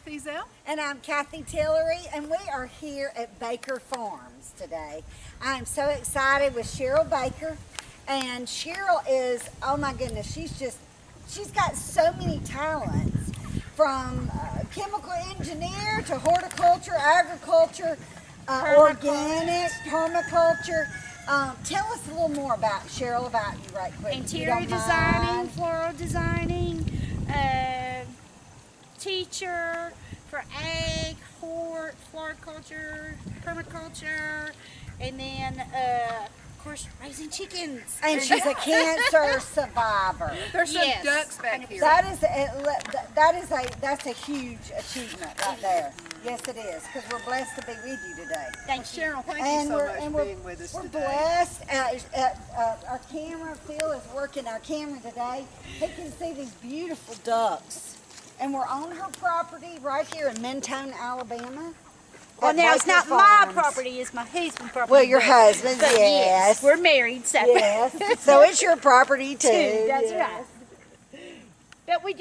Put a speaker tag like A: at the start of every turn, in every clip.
A: Cathy Zell.
B: And I'm Cathy Tillery, and we are here at Baker Farms today. I'm so excited with Cheryl Baker, and Cheryl is, oh my goodness, she's got so many talents, from chemical engineer to horticulture, agriculture, organic, permaculture. Tell us a little more about Cheryl, about you right quick.
C: Interior designing, floral designing, teacher for ag, hort, floriculture, permaculture, and then of course raising chickens.
B: And she's a cancer survivor.
A: There's some
C: Yes,
A: ducks back here.
B: That's a huge achievement right there. Yes, it is, because we're blessed to be with you today.
C: Thank you.
A: Cheryl, thank you so much for being with us
B: we're
A: today.
B: blessed. Our camera, Phil is working our camera today. He can see these beautiful ducks. And we're on her property right here in Mentone, Alabama.
C: Well, now it's not my property; it's my husband's property.
B: Well, your husband's,
C: but
B: yes.
C: We're married, so
B: yes. So it's your property too.
C: That's
B: yes.
C: right. But we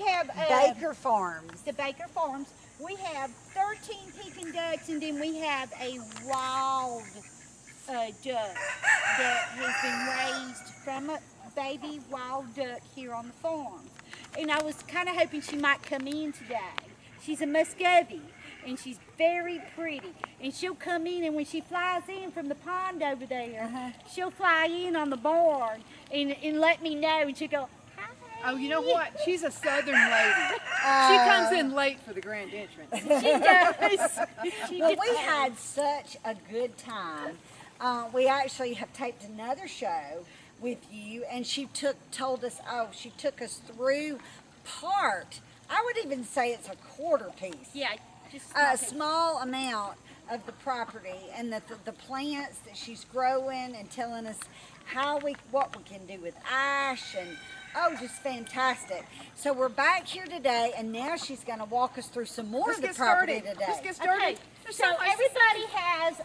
C: have
B: Baker Farms.
C: the Baker Farms. We have 13 peking ducks, and then we have a wild duck that has been raised from a baby wild duck here on the farm. And I was kind of hoping she might come in today. She's a Muscovy, and she's very pretty. And she'll come in, and when she flies in from the pond over there, she'll fly in on the barn and let me know, and she'll go, hi.
A: Oh, you know what? She's a southern lady. She comes in late for the grand entrance.
C: She does.
B: But we had such a good time. We actually have taped another show with you, and she told us through part. I would even say it's a quarter piece.
C: Yeah, just
B: A small amount of the property and the plants that she's growing, and telling us what we can do with ash, and just fantastic. So we're back here today, and now she's going to walk us through some more of the property today.
A: Let's get started.
C: Okay, so everybody has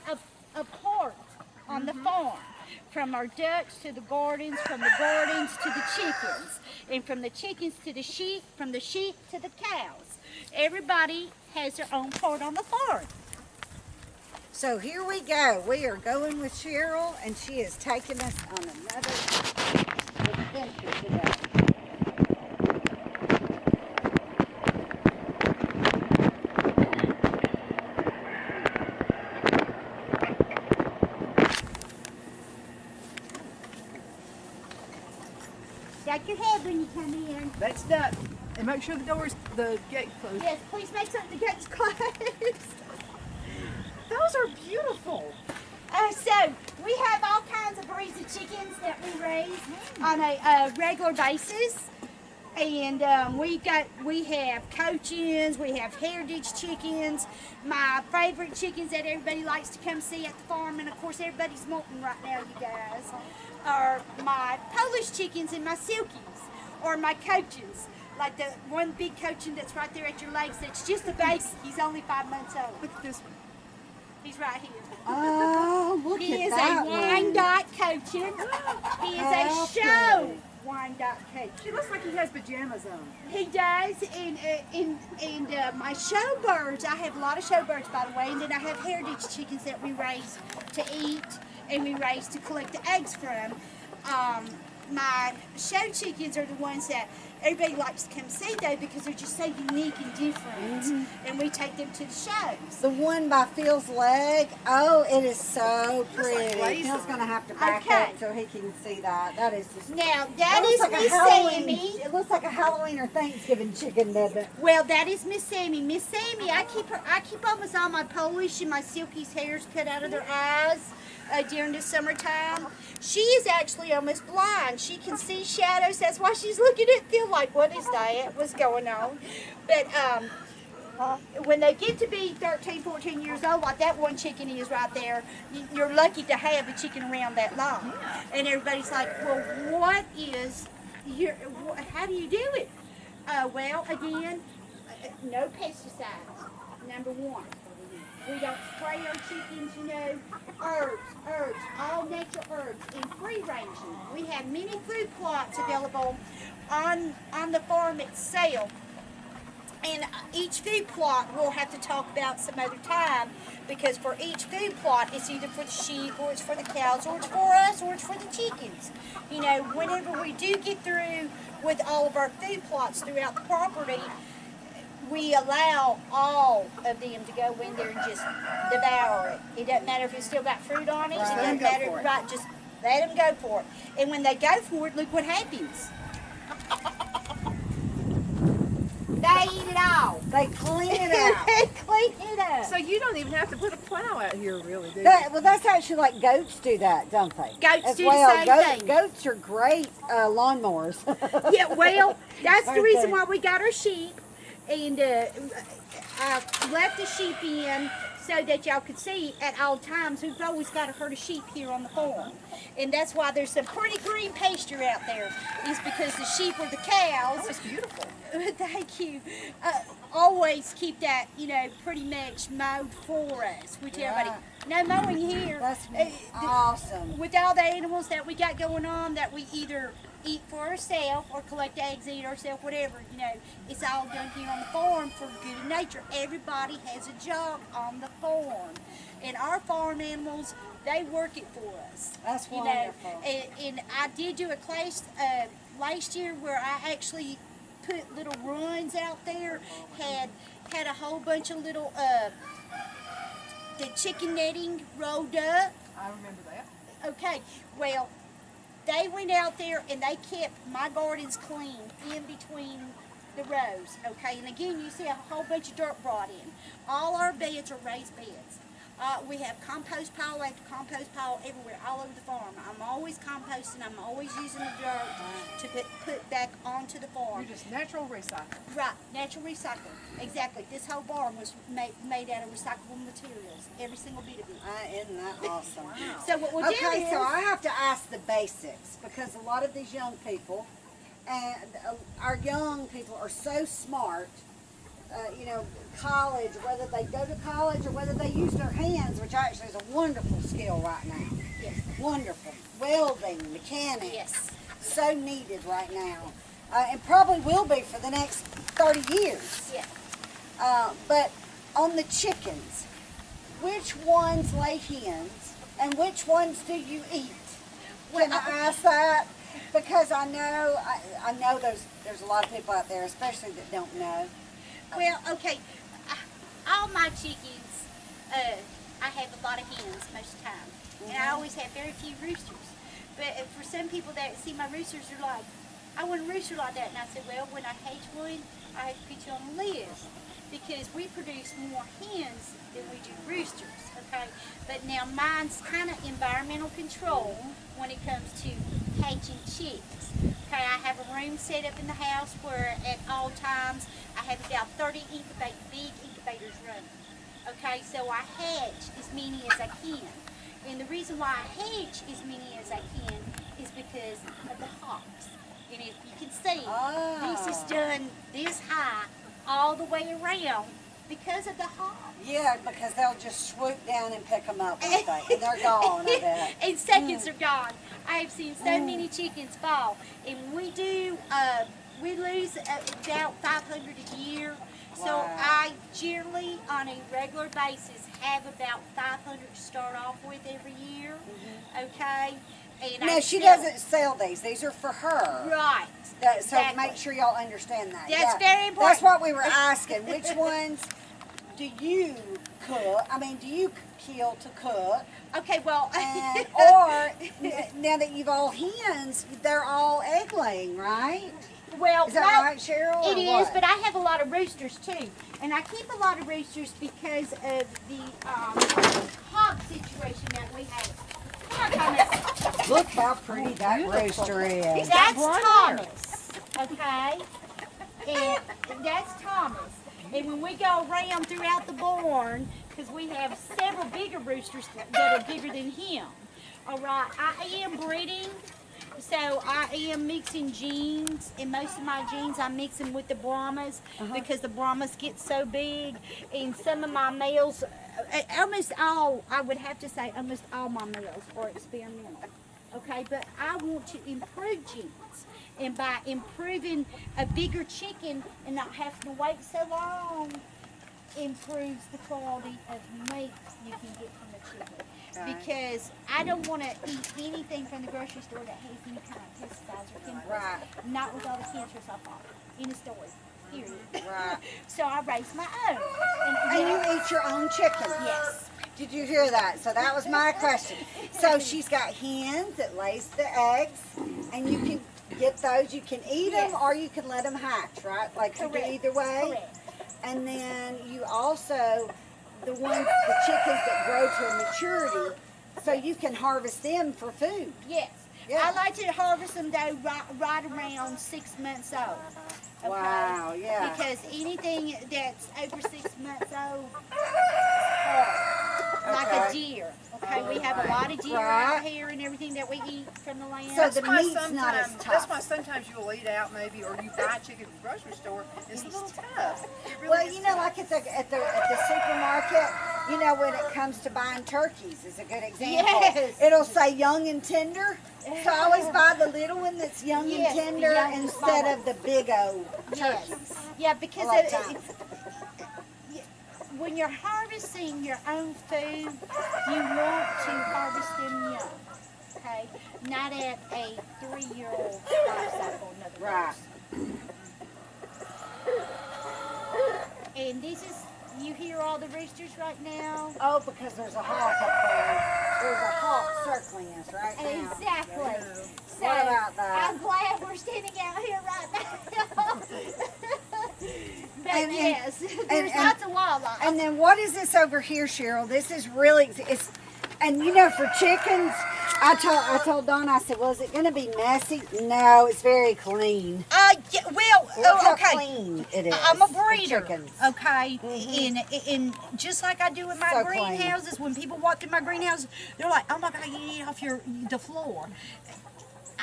C: a part on the farm. From our ducks to the gardens, from the gardens to the chickens, and from the chickens to the sheep, from the sheep to the cows. Everybody has their own part on the farm.
B: So here we go. We are going with Cheryl, and she is taking us on another adventure today.
C: Duck your head when you come in.
A: That's duck. And make sure the gate closed.
C: Yes, please make certain the gate's closed.
A: Those are beautiful.
C: So we have all kinds of breeds of chickens that we raise on a regular basis, and we have Cochins, we have heritage chickens. My favorite chickens that everybody likes to come see at the farm, and of course everybody's molting right now, you guys, are my Polish chickens and my Silkies, or my Cochins. Like the one big Cochin that's right there at your legs. That's just a baby. He's only 5 months old.
A: Look at this one.
C: He's right here.
B: Oh, look
C: He
B: at
C: is
B: that
C: a Wyandotte Cochin. He is a show Wyandotte Cochin.
A: She looks like he has pajamas on.
C: He does, and my showbirds, I have a lot of showbirds, by the way, and then I have heritage chickens that we raise to eat, and we raise to collect the eggs from. My show chickens are the ones that everybody likes to come see, though, because they're just so unique and different, and we take them to the shows.
B: The one by Phil's leg, oh, it is so pretty.
A: laser.
B: Phil's going to have to back up so he can see that. That is just...
C: Now, that
B: looks
C: is
B: like a
C: Miss
B: Halloween-
C: Sammy.
B: It looks like a Halloween or Thanksgiving chicken, doesn't it?
C: Well, that is Miss Sammy. Miss Sammy, I keep almost all my Polish and my Silkies' hairs cut out of their eyes during the summertime. She is actually almost blind. She can see shadows. That's why she's looking at Phil like, what is that? What's going on? But when they get to be 13, 14 years old, like that one chicken is right there, you're lucky to have a chicken around that long. And everybody's like, well, how do you do it? Well, again, no pesticides, number one. We don't spray our chickens, herbs, all natural herbs, and free ranging. We have many food plots available on the farm itself And each food plot we'll have to talk about some other time, because for each food plot it's either for the sheep or it's for the cows or it's for us or it's for the chickens. You know, whenever we do get through with all of our food plots throughout the property, we allow all of them to go in there and just devour it. It doesn't matter if it's still got fruit on it.
B: Right.
C: It
B: Let 'em
C: doesn't
B: go
C: matter.
B: for it.
C: Right, just let them go for it. And when they go for it, look what happens. They eat it all.
B: They clean it out.
C: They clean it up.
A: So you don't even have to put a plow out here, really, do you?
B: Well, that's actually like goats do that, don't they?
C: Goats
B: As
C: do the
B: well.
C: same thing.
B: Goats are great lawnmowers.
C: Yeah, well, that's the
B: Aren't
C: reason
B: they?
C: why we got our sheep. And I left the sheep in so that y'all could see at all times. We've always got a herd of sheep here on the farm. And that's why there's some pretty green pasture out there, is because the sheep or the cows.
A: That's beautiful.
C: Thank you. Always keep that, you know, pretty much mowed for us. We tell everybody, no mowing here.
B: That's
C: Uh,
B: awesome.
C: With all the animals that we got going on, that we either eat for ourselves or collect eggs, eat ourselves, whatever, you know, it's all done here on the farm for good of nature. Everybody has a job on the farm. And our farm animals, they work it for us.
B: That's
C: You know,
B: wonderful.
C: and I did do a class last year where I actually put little runs out there, had a whole bunch of little the chicken netting rolled up.
A: I remember that.
C: Okay, well, they went out there and they kept my gardens clean in between the rows. Okay, and again, you see a whole bunch of dirt brought in. All our beds are raised beds. We have compost pile after compost pile everywhere, all over the farm. I'm always composting. I'm always using the dirt to put back onto the farm.
A: You're just natural recycle.
C: Right, natural recycling. Exactly. This whole barn was made out of recyclable materials. Every single bit of it.
B: Isn't that awesome?
C: So what we'll do
B: Okay,
C: is,
B: so I have to ask the basics, because a lot of these young people, and our young people are so smart. You know, college, whether they go to college or whether they use their hands, which actually is a wonderful skill right now.
C: yes,
B: Wonderful. Welding, mechanics.
C: yes.
B: So needed right now. And probably will be for the next 30 years.
C: Yeah.
B: But on the chickens, which ones lay hens and which ones do you eat? Can I ask that? Because I know there's a lot of people out there, especially that don't know.
C: Well, okay. All my chickens, I have a lot of hens most of the time. And I always have very few roosters. But for some people that see my roosters, they're like, I want a rooster like that. And I said, well, when I hatch one, I have to put you on the list. Because we produce more hens than we do roosters, okay? But now mine's kind of environmental control when it comes to hatching chicks. Okay, I have a room set up in the house where at all times I have about 30 big incubators running. Okay, so I hatch as many as I can. And the reason why I hatch as many as I can is because of the hops. And if you can see, this is done this high all the way around because of the hops.
B: Yeah, because they'll just swoop down and pick them up, won't they? And they're gone, I bet.
C: In seconds are gone. I have seen so many chickens fall. And we lose about 500 a year. So
B: Wow.
C: I generally, on a regular basis, have about 500 to start off with every year. Okay? And
B: No,
C: I
B: she
C: sell-
B: doesn't sell these. These are for her.
C: Right.
B: So
C: Exactly.
B: make sure y'all understand that.
C: That's very important.
B: That's what we were asking. Which ones do you cook? I mean, do you kill to cook?
C: Okay, well,
B: And, or now that you've all hens, they're all egg laying, right?
C: well,
B: Is that right, Cheryl?
C: It
B: or
C: is,
B: what?
C: but I have a lot of roosters too, and I keep a lot of roosters because of the hog situation that we have. Come on, Thomas.
B: Look how pretty that rooster is.
C: That's
A: blonde
C: Thomas. Okay, and that's Thomas. And when we go around throughout the barn, because we have several bigger roosters that are bigger than him. All right, I am breeding. So I am mixing genes, and most of my genes I'm mixing with the Brahmas because the Brahmas get so big, and some of my males, almost all, I would have to say almost all my males are experimental. Okay, but I want to improve genes. And by improving a bigger chicken and not having to wait so long, improves the quality of meat you can get from the chicken.
A: Okay.
C: Because I don't want to eat anything from the grocery store that has any kind of pesticides or chemicals.
B: Right.
C: Not with all the cancerous I thought in the store. Period.
B: Right.
C: So I raise my own.
B: And you eat your own chicken?
C: Yes.
B: Did you hear that? So that was my question. So she's got hens that lays the eggs, and you can get those. You can eat them, or you can let them hatch, right? Like you do
C: Correct.
B: either way.
C: Correct.
B: And then you also, the chickens that grow to maturity, so you can harvest them for food.
C: Yes.
B: Yeah.
C: I like to harvest them though right around 6 months old. Okay?
B: Wow, yeah.
C: Because anything that's over 6 months old is hard. Like a
B: Okay.
C: deer. Okay, we have a lot of deer
B: Right.
C: out here and everything that we eat from the land.
B: So the
A: why
B: meat's not as
A: sometimes-
B: tough.
A: That's why sometimes you'll eat out maybe, or you buy chicken from the grocery store. It's a little tough. It really
B: Well,
A: is
B: you know,
A: tough.
B: like at the supermarket, you know, when it comes to buying turkeys is a good example.
C: Yes.
B: It'll say young and tender. So I always buy the little one that's young
C: Yes,
B: and
C: the
B: tender
C: young,
B: instead
C: small
B: of the big old
C: Yes.
B: turkeys.
C: Yeah, because
B: I like
C: it,
B: that.
C: when you're harvesting your own food, you want to harvest them young. Okay? Not at a 3-year-old life cycle, in other
B: Right.
C: words. And this is, you hear all the roosters right now?
B: Oh, because there's a hawk up there. There's a hawk circling us right now.
C: Exactly. So,
B: What about that?
C: I'm glad we're standing out here right now. But
B: And-
C: yes, there's
B: and-
C: lots of wildlife.
B: And then what is this over here, Cheryl? This is really, and you know, for chickens, I told Donna, I said, well, is it going to be messy? No, it's very clean.
C: Yeah, well,
B: Look how
C: okay.
B: clean it is.
C: I'm a
B: for
C: breeder,
B: chickens.
C: okay? And just like I do in my
B: So clean.
C: greenhouses, when people walk through my greenhouse, they're like, "Oh my God, you eat off the floor."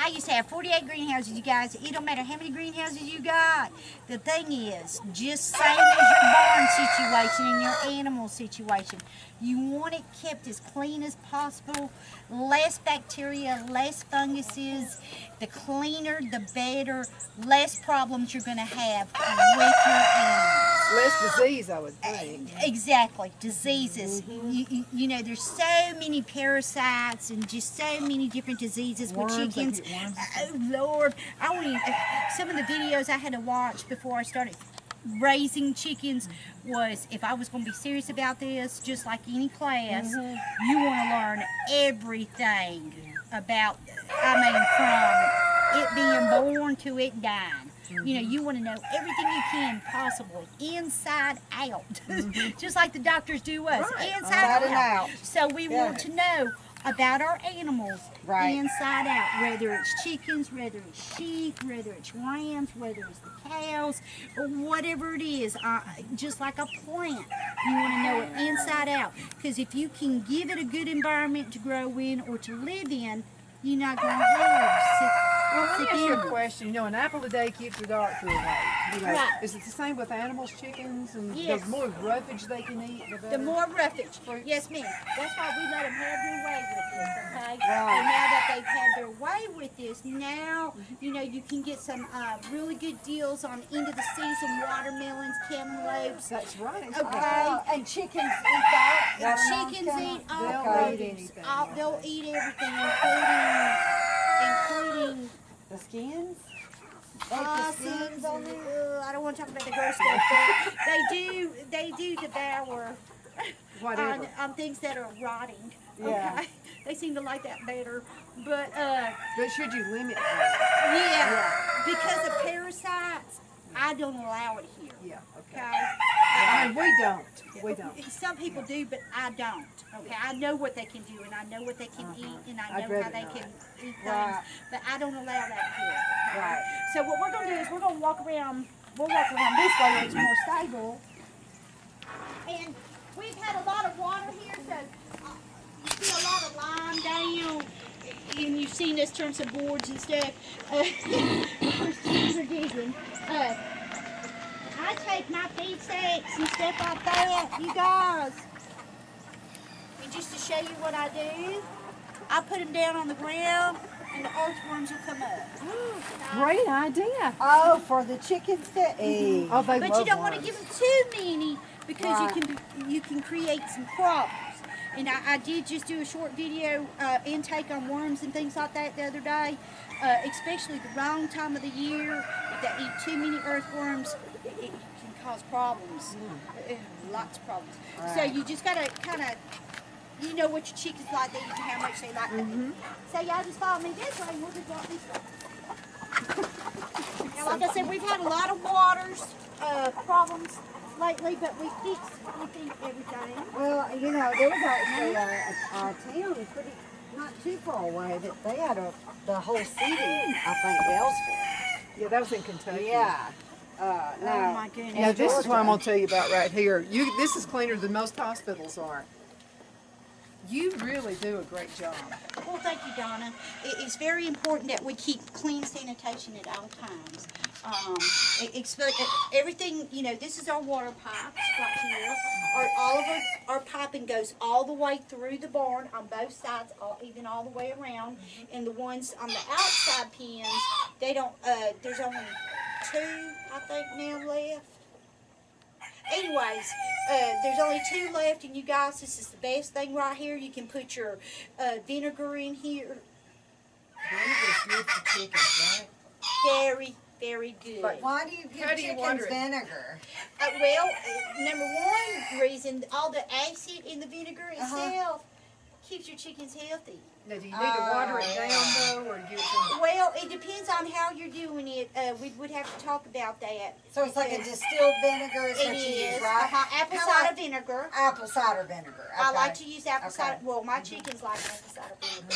C: I used to have 48 greenhouses, you guys. It don't matter how many greenhouses you got. The thing is, just same as your barn situation and your animal situation, you want it kept as clean as possible. Less bacteria, less funguses. The cleaner, the better. Less problems you're going to have with your animals.
A: Less disease, I would think.
C: Exactly, diseases. You know, there's so many parasites and just so many different diseases with
A: Worms, they
C: chickens.
A: get worms.
C: Oh Lord, I won't even, some of the videos I had to watch before I started raising chickens was, if I was going to be serious about this, just like any class, you want to learn everything about, I mean, from it being born to it dying. You know, you want to know everything you can possibly, inside out, just like the doctors do us,
A: Right.
C: inside
B: and
C: out.
B: out.
C: So we
B: Yeah.
C: want to know about our animals
B: Right.
C: inside out, whether it's chickens, whether it's sheep, whether it's rams, whether it's the cows, or whatever it is, just like a plant. You want to know it inside out, because if you can give it a good environment to grow in or to live in, you're not going to have sick.
A: Well, let me
C: sick
A: ask you a
C: animals.
A: question. You know, an apple a day keeps the doctor away. You know,
C: Right.
A: is it the same with animals, chickens, and
C: Yes.
A: the more roughage they can eat, the better?
C: The more roughage.
A: Fruits.
C: Yes, ma'am. That's why we let them have their way with this, okay?
B: Right.
C: And now that they've had their way with this, now, you know, you can get some really good deals on end of the season watermelons, cantaloupes.
A: That's right.
C: Okay.
B: And chickens eat that?
C: Chickens eat all
A: They'll
C: produce.
A: eat anything,
C: They'll eat everything, including
B: The skins?
C: possums. I don't want to talk about the gross stuff, but they do devour
A: Whatever.
C: on things that are rotting.
B: Yeah.
C: Okay? They seem to like that better. But
A: But should you limit that?
C: yeah, because of parasites, I don't allow it here.
A: Yeah. Okay.
C: Okay?
A: I mean, we don't. We don't.
C: Some people do, but I don't. Okay, I know what they can do, and I know what they can eat, and I
A: I'd
C: know how
A: rather
C: they
A: not.
C: can eat things,
B: Right.
C: but I don't allow that here.
B: Right.
C: So what we're going to do is we're going to walk around. We'll walk around this way where it's more stable. And we've had a lot of water here, so you see a lot of lime down. And you've seen us turn some boards and stuff. Of course, chickens are digging. I take my feed sacks and stuff like that, you guys. And just to show you what I do, I put them down on the ground and the earthworms will come up.
D: Great idea.
B: Oh, for the chickens to eat.
D: Oh, they
C: But
D: love
C: you don't want to
D: worms.
C: give them too many because
B: Right.
C: you can create some problems. And I did just do a short video intake on worms and things like that the other day. Especially the wrong time of the year, if they eat too many earthworms, it can cause problems. Lots of problems. So
B: Right.
C: you just gotta kind of, you know what your chickens like to eat and how much they like to eat. So y'all just follow me this way and we'll just walk this way. Now, like I said, we've had a lot of waters problems lately, but we fixed everything.
B: Well, you know, there was actually a town pretty not too far away that they had the whole city, I think, Ellsworth.
D: Yeah, that was in Kentucky.
B: Yeah.
C: Oh
B: No.
C: my goodness.
A: Now this is what I'm gonna tell you about right here. This is cleaner than most hospitals are. You really do a great job.
C: Well, thank you, Donna. It's very important that we keep clean sanitation at all times. Everything, you know, this is our water pipes right here. All of our piping goes all the way through the barn on both sides, even all the way around. And the ones on the outside pins, they don't, there's only 2, I think, now left. Anyways, there's only 2 left, and you guys, this is the best thing right here. You can put your vinegar in here.
A: Vinegar's good for chickens, right?
C: Very, very good.
A: But
B: Why do you give
A: How do you
B: chickens
A: water it?
B: vinegar?
C: Well, number one reason, all the acid in the vinegar itself keeps your chickens healthy.
A: Now, do you need to water it down though, or give it some?
C: Well, it depends on how you're doing it. We would have to talk about that.
B: So it's like a distilled vinegar is
C: It
B: what you
C: is
B: use, right?
C: apple
B: Kinda
C: cider
B: like
C: vinegar.
B: apple cider vinegar.
C: I
B: okay.
C: like to use apple
B: Okay.
C: cider. Well, my chickens like apple cider vinegar.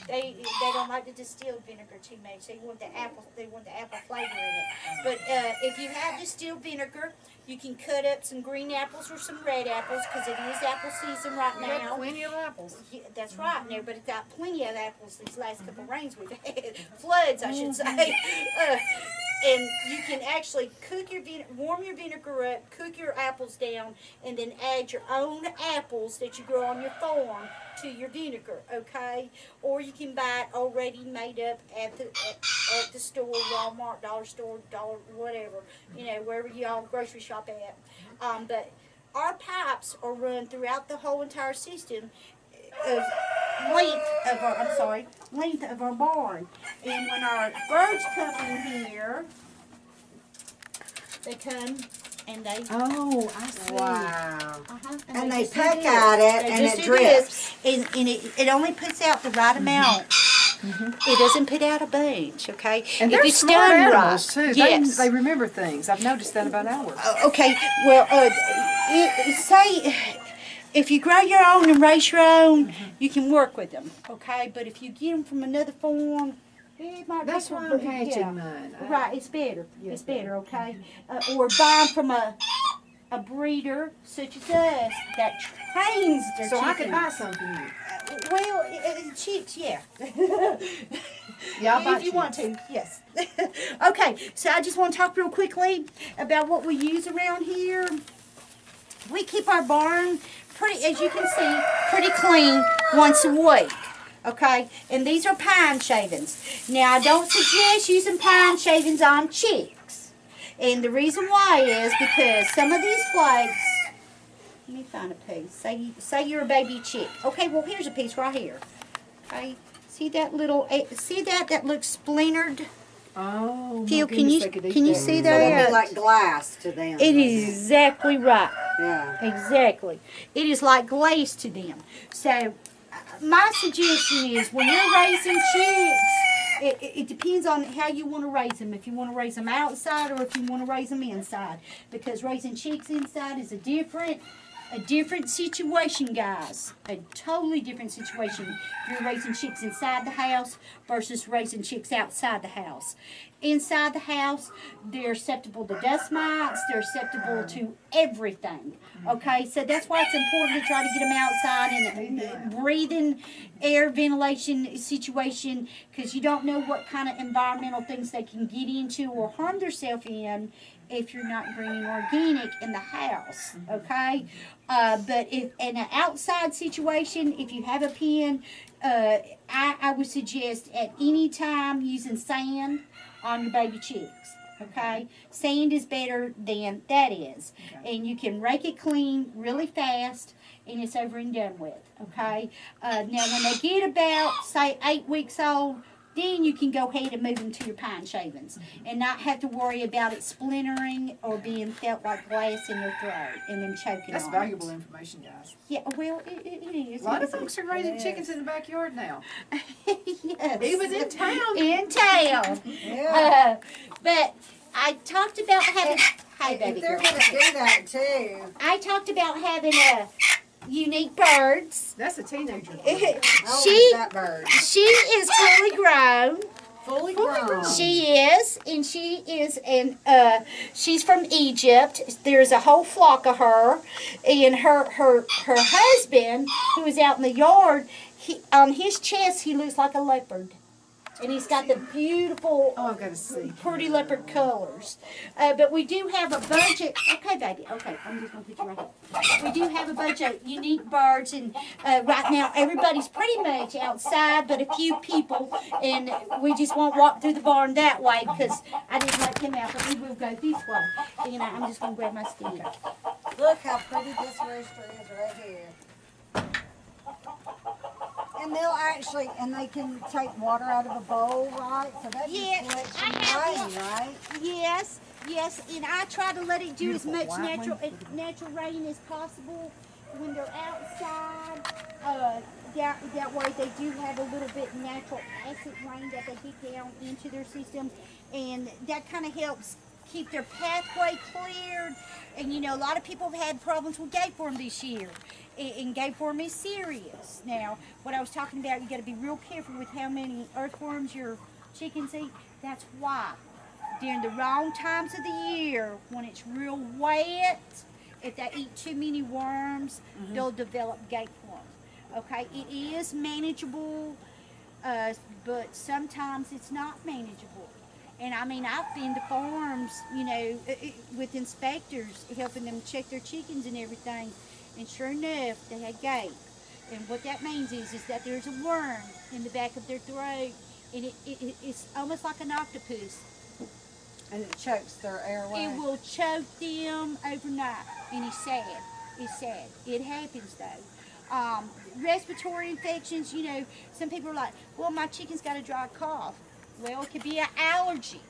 C: They don't like the distilled vinegar too much. They want the apple. They want the apple flavor in it. But if you have distilled vinegar, you can cut up some green apples or some red apples because it is apple season right
A: You got
C: now.
A: plenty of apples.
C: Yeah, that's right, and everybody's got plenty of apples these last couple of rains we've had. Floods, I should say. And you can actually cook your warm your vinegar up, cook your apples down, and then add your own apples that you grow on your farm to your vinegar, okay? Or you can buy it already made up at the store, Walmart, dollar store, whatever, you know, wherever y'all grocery shop at. But our pipes are run throughout the whole entire system of length of our barn. And when our birds come in here, they come and they
D: Oh, I see.
B: Wow. And they
C: just do
B: peck
C: this.
B: at it
C: They
B: and
C: just
B: it
C: do
B: drips.
C: this. And it only puts out the right amount. It doesn't put out a bunch, okay?
A: And
C: If
A: they're
C: it's
A: smart
C: done
A: animals
C: right.
A: too.
C: Yes.
A: They remember things. I've noticed that about ours.
C: Okay, well, say if you grow your own and raise your own, you can work with them, okay? But if you get them from another farm, it might
A: That's
C: be
A: why I'm hatching mine.
C: Right, it's better.
A: Yes,
C: It's better, okay? Or buy them from a breeder such as us that trains their
A: So I
C: chickens.
A: could buy some from you.
C: Well, chicks, yeah.
A: Yeah, I'll buy
C: if you want to, yes. Okay, so I just want to talk real quickly about what we use around here. We keep our barn pretty, as you can see, pretty clean once a week. Okay, and these are pine shavings. Now, I don't suggest using pine shavings on chicks. And the reason why is because some of these flakes, let me find a piece. Say you're a baby chick. Okay, well, here's a piece right here. Okay, see that little, that looks splintered?
A: Oh,
C: Phil, can you see
B: So that'd
C: that?
B: be like glass to them.
C: It is exactly right.
B: Yeah.
C: Exactly. It is like glaze to them. So, my suggestion is when you're raising chicks, it depends on how you want to raise them. If you want to raise them outside or if you want to raise them inside. Because raising chicks inside is a different situation, guys. A totally different situation. If you're raising chicks inside the house versus raising chicks outside the house. Inside the house, they're susceptible to dust mites. They're susceptible to everything. Okay, so that's why it's important to try to get them outside and breathing air ventilation situation, because you don't know what kind of environmental things they can get into or harm themselves in if you're not bringing organic in the house. Okay, but if in an outside situation, if you have a pen, I would suggest at any time using sand on your baby chicks. Okay, sand is better than that is, and you can rake it clean really fast, and it's over and done with. Okay, now when they get about say 8 weeks old, then you can go ahead and move them to your pine shavings, and not have to worry about it splintering or being felt like glass in their throat and then choking.
A: That's
C: on
A: valuable
C: it.
A: information, guys.
C: Yeah, well, it is.
A: A lot of folks are raising chickens in the backyard now,
C: Yes.
A: even in town.
C: In town.
B: Yeah.
C: But I talked about having. Hi, baby
B: If they're
C: girl.
B: gonna do that too.
C: I talked about having unique birds.
A: That's a teenager.
B: How old
C: She
B: is that bird?
C: she is fully grown.
B: Fully grown.
C: She is, and she is, and she's from Egypt. There's a whole flock of her, and her husband, who is out in the yard, on his chest he looks like a leopard, and he's got the beautiful,
A: Oh, I've got to see.
C: pretty leopard colors. But we do have a bunch of, okay, baby, okay, I'm just going to put you right here. We do have a bunch of unique birds, and right now everybody's pretty much outside but a few people, and we just won't walk through the barn that way because I didn't let him out, but we will go this way. And I'm just going to grab my stick.
B: Look how pretty this rooster is right here. And they'll actually, and they can take water out of a bowl, right? So that
C: Yes,
B: just collects
C: I
B: from
C: have
B: rain, right?
C: Yes, and I try to let it do as
A: Beautiful
C: much
A: white
C: natural rain as possible when they're outside. That way they do have a little bit natural acid rain that they get down into their system, and that kind of helps keep their pathway cleared. And you know, a lot of people have had problems with gateworm this year, and gateworm is serious. Now, what I was talking about, you got to be real careful with how many earthworms your chickens eat. That's why during the wrong times of the year, when it's real wet, if they eat too many worms, they'll develop gateworm. Okay, it is manageable, but sometimes it's not manageable. And I mean, I've been to farms, you know, with inspectors helping them check their chickens and everything, and sure enough, they had gape. And what that means is that there's a worm in the back of their throat, and it's almost like an octopus.
B: And it chokes their airway.
C: It will choke them overnight, and it's sad. It's sad. It happens though. Respiratory infections, you know, some people are like, well, my chicken's got a dry cough. Well, it could be an allergy.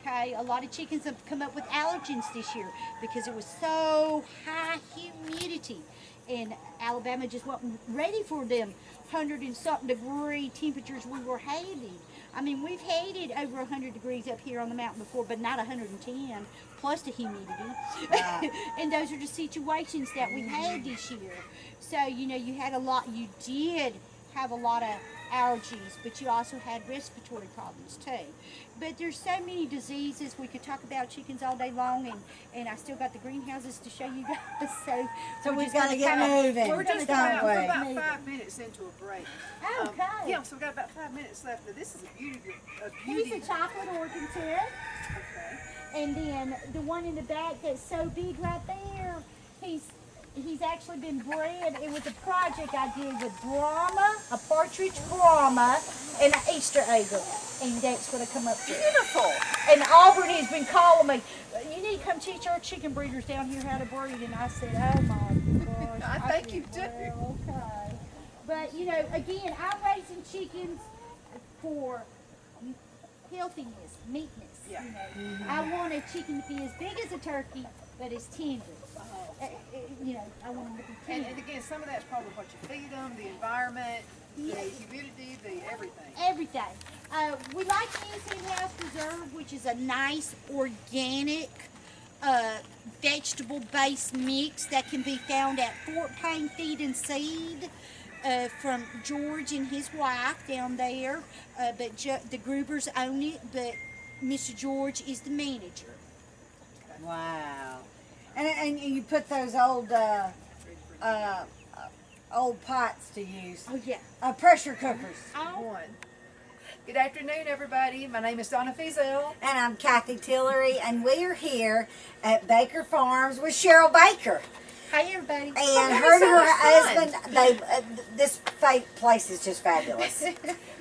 C: Okay, a lot of chickens have come up with allergens this year because it was so high humidity, and Alabama just wasn't ready for them 100 and something degree temperatures we were having. I mean, we've had it over 100 degrees up here on the mountain before, but not 110 plus the humidity. And those are the situations that we've had this year. So, you know, you did have a lot of allergies, but you also had respiratory problems too. But there's so many diseases. We could talk about chickens all day long, and I still got the greenhouses to show you guys. So
B: we've
C: just
B: got to
C: gonna
B: get
C: kinda-
B: moving.
A: We're just
B: don't
A: about, we're
B: we?
A: about 5 minutes into a break.
C: Okay.
A: Yeah, so we've got about 5 minutes left. Now, this is a beauty.
C: He's a chocolate orchid too.
A: Okay.
C: And then the one in the back that's so big right there, he's actually been bred. It was a project I did with Brahma, a partridge Brahma, and an Easter egg. And that's what I come up with.
A: Beautiful.
C: And Auburn has been calling me, you need to come teach our chicken breeders down here how to breed. And I said, oh my gosh.
A: I think
C: said,
A: you do.
C: well, okay. But, you know, again, I'm raising chickens for healthiness, meatness.
A: Yeah.
C: You know, I want a chicken to be as big as a turkey, but as tender. You know, I want them to be tender.
A: And again, some of that's probably what you feed them, the environment, the humidity, the everything.
C: Everything. We like to use in-house preserve, which is a nice organic vegetable-based mix that can be found at Fort Payne Feed and Seed from George and his wife down there. But the Grubers own it, but Mr. George is the manager.
B: Wow. And you put those old pots to use.
C: Oh yeah.
B: Pressure cookers.
C: Oh.
A: One. Good afternoon, everybody. My name is Donna.
B: And I'm Cathy Tillery, and we are here at Baker Farms with Cheryl Baker.
C: Hi everybody.
B: And
A: having
B: her and
A: so
B: her
A: much fun.
B: husband, this place is just fabulous.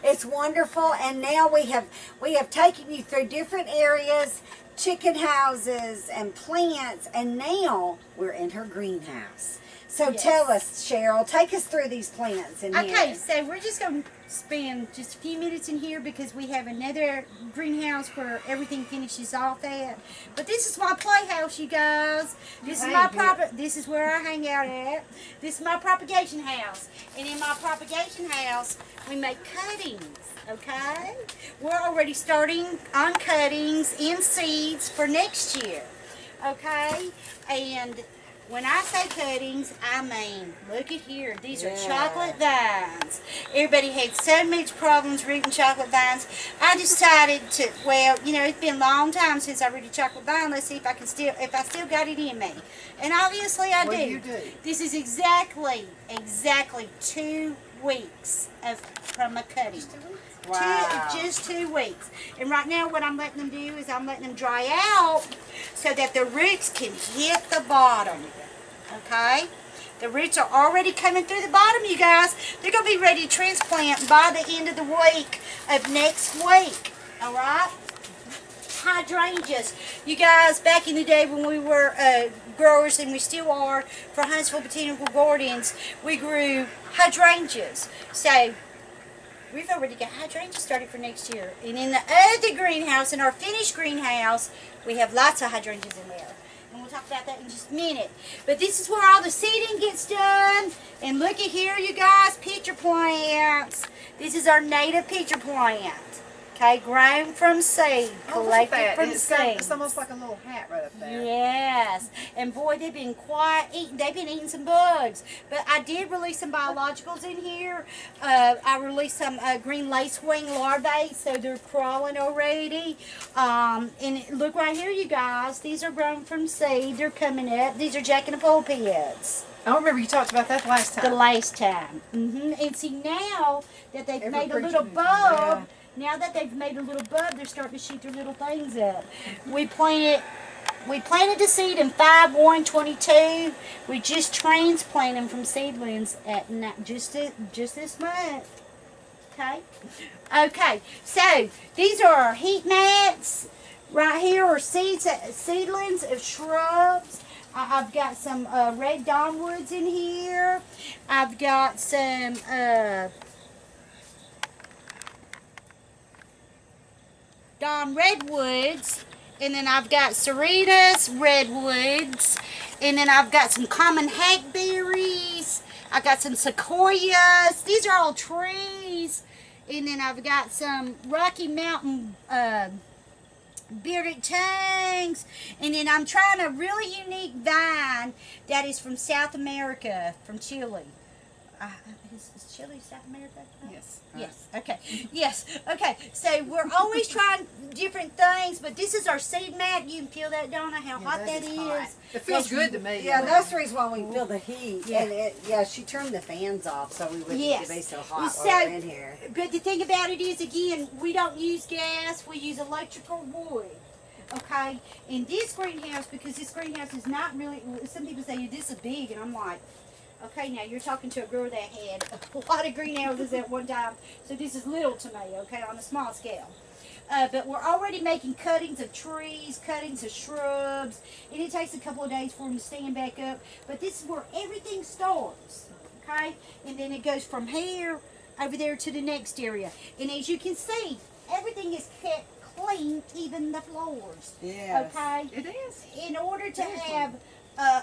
B: It's wonderful, and now we have taken you through different areas, chicken houses and plants, and now we're in her greenhouse. So
C: Yes.
B: tell us, Cheryl, take us through these plants in
C: Okay,
B: here.
C: so we're just going to spend just a few minutes in here because we have another greenhouse where everything finishes off at. But this is my playhouse, you guys. This is my This is where I hang out at. This is my propagation house, and in my propagation house, we make cuttings. Okay, we're already starting on cuttings in seeds for next year. Okay, and when I say cuttings, I mean, look at here. These are chocolate vines. Everybody had so much problems rooting chocolate vines. I decided to, well, you know, it's been a long time since I rooted chocolate vine. Let's see if I still got it in me. And obviously I do.
A: Well, you do.
C: This is exactly 2 weeks from a cutting.
B: Wow.
C: Just 2 weeks. And right now what I'm letting them do is I'm letting them dry out so that the roots can hit the bottom. Okay? The roots are already coming through the bottom, you guys. They're going to be ready to transplant by the end of the week of next week. Alright? Hydrangeas. You guys, back in the day when we were growers, and we still are, for Huntsville Botanical Gardens, we grew hydrangeas. So, we've already got hydrangeas started for next year. And in the other greenhouse, in our finished greenhouse, we have lots of hydrangeas in there. And we'll talk about that in just a minute. But this is where all the seeding gets done. And look at here, you guys, pitcher plants. This is our native pitcher plant. Okay, grown from seed, collected from seed.
A: It's almost like a little hat right up there.
C: Yes, and boy, they've been eating some bugs. But I did release some biologicals in here. I released some green lacewing larvae, so they're crawling already. And look right here, you guys. These are grown from seed. They're coming up. These are jack and the pulpits.
A: I remember you talked about that last time.
C: The last time. And see, now that they've
A: Every
C: made a
A: creature
C: little
A: needs-
C: bulb, now that they've made a little bud, they're starting to shoot their little things up. We planted the seed in 5/1/22. We just transplanted them from seedlings at just this month. Okay. Okay. So these are our heat mats. Right here are seedlings of shrubs. I've got some red dogwoods in here. I've got some Dawn redwoods, and then I've got Serena's redwoods, and then I've got some common hackberries. I got some sequoias. These are all trees, and then I've got some Rocky Mountain bearded tongues, and then I'm trying a really unique vine that is from South America, from Chile. Is Chile South America?
A: Yes.
C: Yes. Okay. Yes. Okay. So we're always trying different things, but this is our seed mat. You can feel that, Donna, how hot that is.
A: hot. It feels good to me.
B: Yeah, that's the reason why we feel the heat.
C: Yeah.
B: And she turned the fans off so we wouldn't
C: Yes.
B: be so hot
C: So,
B: while we're in here.
C: But the thing about it is, again, we don't use gas. We use electrical wood. Okay? In this greenhouse, because this greenhouse is not really, some people say, this is big, and I'm like, okay, now you're talking to a girl that had a lot of greenhouses at one time, so this is little to me, okay, on a small scale. But we're already making cuttings of trees, cuttings of shrubs, and it takes a couple of days for them to stand back up. But this is where everything starts, okay? And then it goes from here over there to the next area. And as you can see, everything is kept clean, even the floors.
B: Yes.
C: Okay?
A: It is.
C: In order to
A: Seriously.
C: have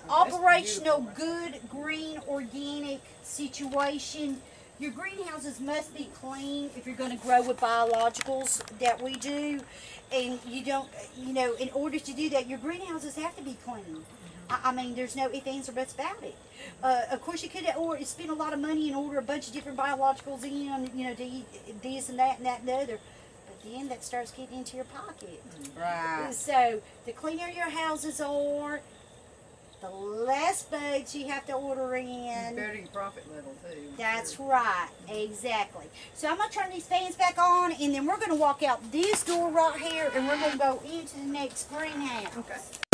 C: operational, good, green, organic situation, your greenhouses must be clean if you're going to grow with biologicals that we do. And you don't, you know, in order to do that, your greenhouses have to be clean. I mean, there's no ifs, ands, or buts about it. Of course, you could spend a lot of money and order a bunch of different biologicals in, you know, to eat this and that and the other. But then that starts getting into your pocket.
B: Right.
C: So, the cleaner your houses are,
B: the less bugs you have to order in.
A: Better your profit level too.
C: That's right, exactly. So I'm gonna turn these fans back on, and then we're gonna walk out this door right here, and we're gonna go into the next greenhouse.
A: Okay.